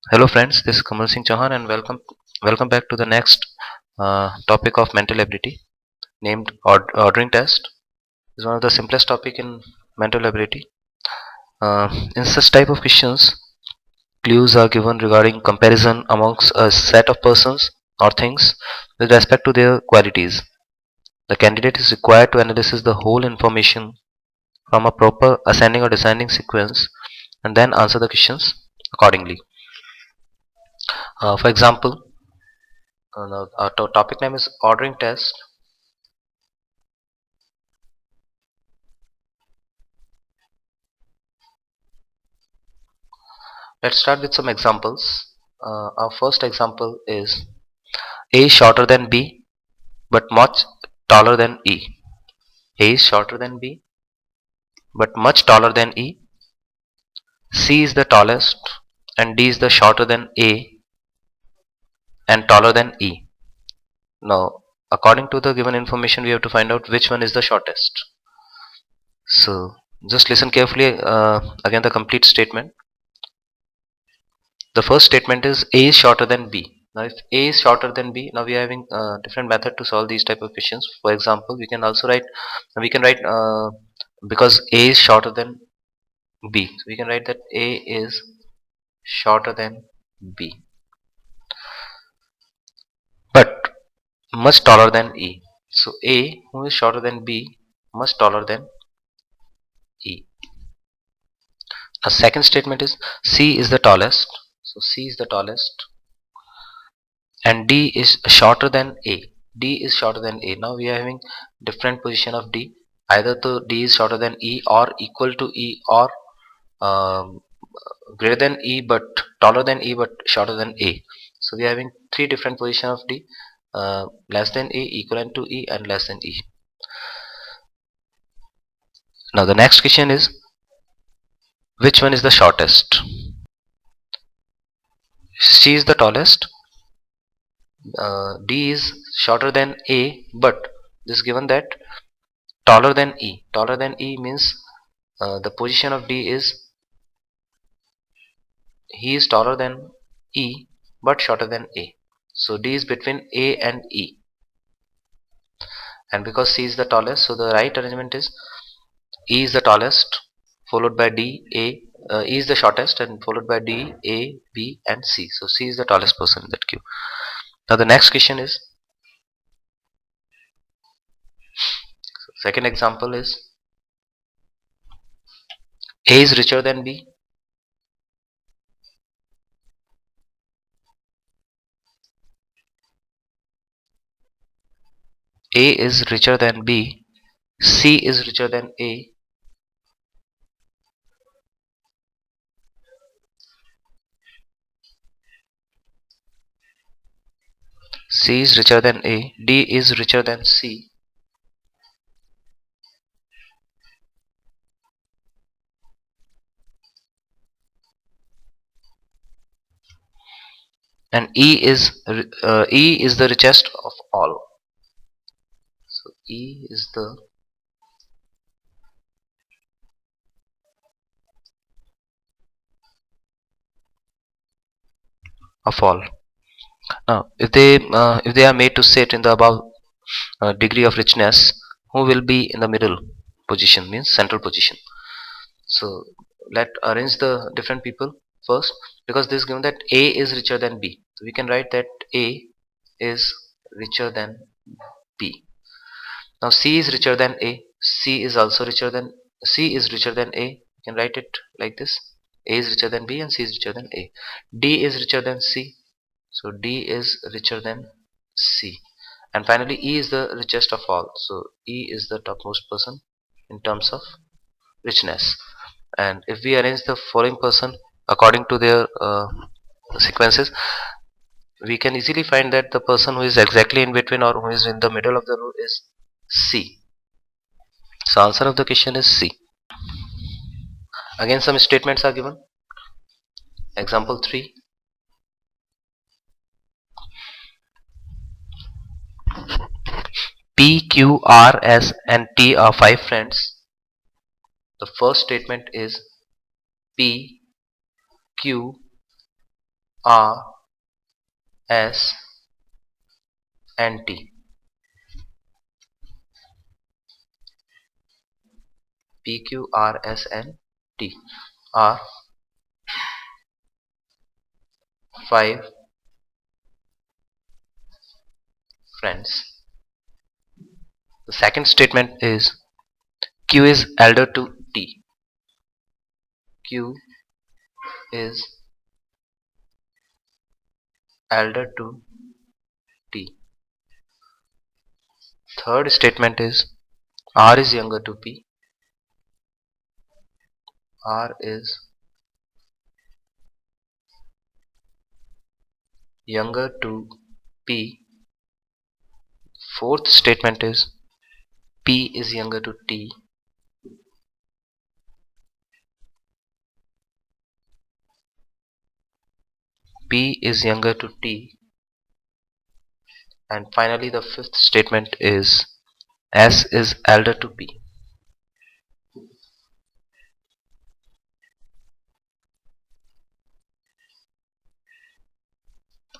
Hello friends, this is Kamal Singh Chauhan and welcome back to the next topic of mental ability named ordering test. Is one of the simplest topic in mental ability. In such type of questions, clues are given regarding comparison amongst a set of persons or things with respect to their qualities. The candidate is required to analyze the whole information from a proper ascending or descending sequence and then answer the questions accordingly. For example, our topic name is ordering test. Let's start with some examples. Our first example is A is shorter than B but much taller than E. A is shorter than B but much taller than E. C is the tallest and D is the shorter than A and taller than E. Now, according to the given information, we have to find out which one is the shortest. So, just listen carefully again the complete statement. The first statement is A is shorter than B. Now, if A is shorter than B, now we are having a different method to solve these type of questions. For example, we can write because A is shorter than B, so we can write that A is shorter than B, but much taller than E. So A, who is shorter than B, much taller than E. A second statement is C is the tallest. So C is the tallest and D is shorter than A. D is shorter than A. Now we are having different position of D. Either the D is shorter than E or equal to E or um, greater than E but taller than E but shorter than A. So we are having three different position of D. Less than A, equivalent to E and less than E. Now the next question is which one is the shortest? C is the tallest. D is shorter than A but this is given that taller than E. Taller than E means the position of D is he is taller than E but shorter than A. So D is between A and E, and because C is the tallest, so the right arrangement is E is the tallest followed by D, A, E is the shortest and followed by D, A, B and C. So C is the tallest person in that queue. Now the next question is, second example is A is richer than B. A is richer than B. C is richer than A. C is richer than A. D is richer than C. And E is the richest of all. So E is the of all. Now, if they are made to sit in the above degree of richness, who will be in the middle position means central position. So let arrange the different people first, because this is given that A is richer than B. So we can write that A is richer than B. Now C is richer than A. C is also richer than C is richer than A. You can write it like this: A is richer than B and C is richer than A. D is richer than C. So D is richer than C. And finally E is the richest of all. So E is the topmost person in terms of richness. And if we arrange the following person according to their sequences, we can easily find that the person who is exactly in between or who is in the middle of the row is C. So answer of the question is C. Again some statements are given. Example 3. P, Q, R, S and T are 5 friends. The first statement is P, Q, R, S, and T. P, Q, R, S, and T are 5 friends. The second statement is Q is elder to T. Q is elder to T. Third statement is R is younger to P. R is younger to P. Fourth statement is P is younger to T. P is younger to T. And finally, the fifth statement is S is elder to P.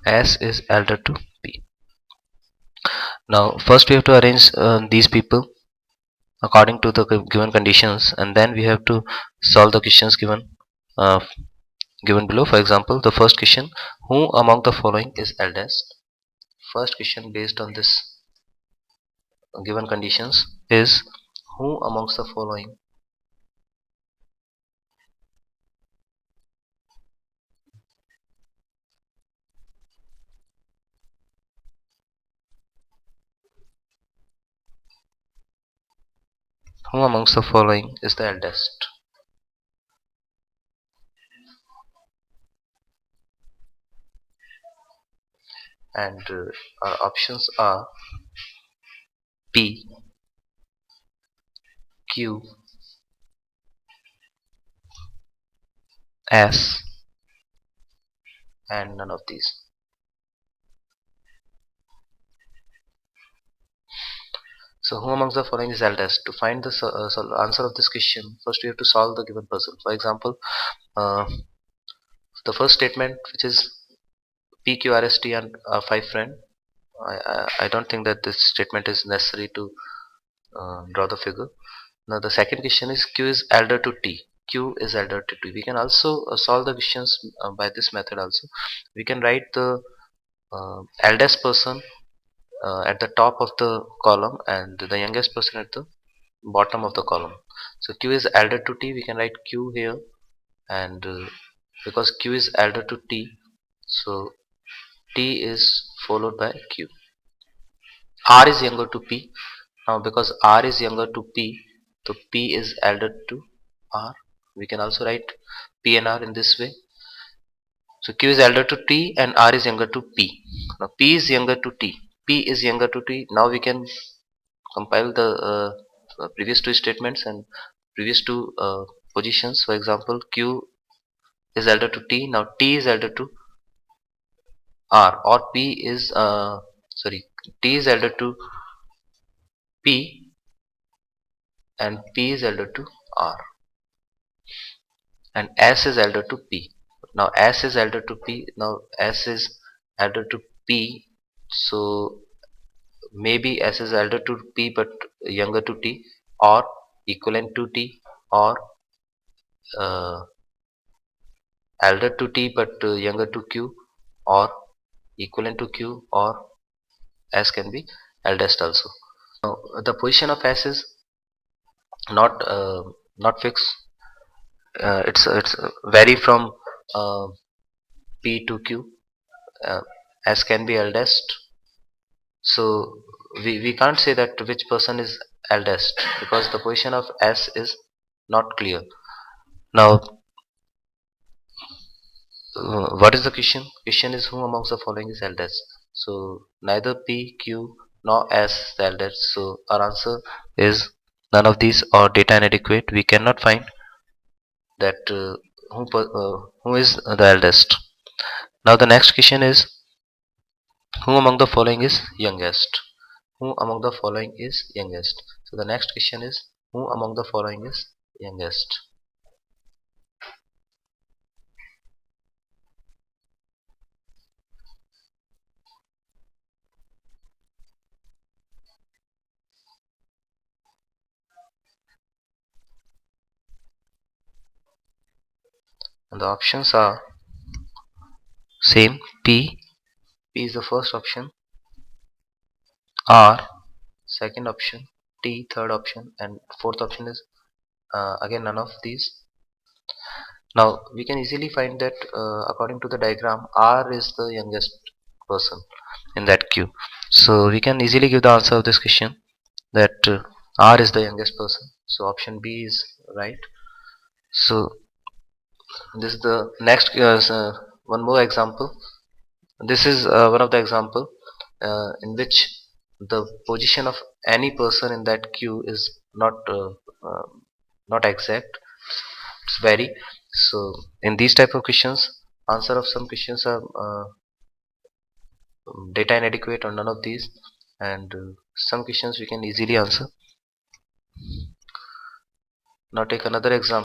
S is elder to P. Now, first we have to arrange these people according to the given conditions, and then we have to solve the questions uh, given below. For example, the first question: who among the following is eldest? First question based on this given conditions is who amongst the following who amongst the following is the eldest? And our options are P, Q, S, and none of these. So who amongst the following is eldest? To find the answer of this question, first we have to solve the given puzzle. For example, uh, the first statement, which is P, Q, R, S, T, and 5 friend. I don't think that this statement is necessary to draw the figure. Now the second question is Q is elder to T. Q is elder to T. We can also solve the questions by this method also. We can write the eldest person at the top of the column and the youngest person at the bottom of the column. So Q is elder to T, we can write Q here, and because Q is elder to T, so T is followed by Q. R is younger to P. Now because R is younger to P, so P is elder to R. We can also write P and R in this way. So Q is elder to T and R is younger to P. Now P is younger to T. P is younger to T. Now we can compile the previous two statements and previous two positions. For example, Q is elder to T. Now T is elder to R, or P is sorry, T is elder to P and P is elder to R, and S is elder to P. Now S is elder to P. Now S is elder to P. So maybe S is elder to P but younger to T, or equivalent to T, or uh, elder to T but younger to Q, or equivalent to Q, or S can be eldest also. Now the position of S is not fixed. It's vary from uh, P to Q. Uh, S can be eldest, so we can't say that which person is eldest because the position of S is not clear. Now what is the question? Question is who amongst the following is eldest? So neither P, Q nor S is the eldest. So our answer is none of these or data inadequate. We cannot find that who is the eldest. Now the next question is who among the following is youngest? Who among the following is youngest? So the next question is who among the following is youngest? and the options are same. P is the first option, R second option, T third option, and fourth option is again none of these. Now we can easily find that according to the diagram, R is the youngest person in that queue. So we can easily give the answer of this question, that R is the youngest person. So option B is right. So this is the next one more example. This is one of the example in which the position of any person in that queue is uh, not exact, it's vary. So in these type of questions, answer of some questions are data inadequate or none of these, and some questions we can easily answer. Now take another example.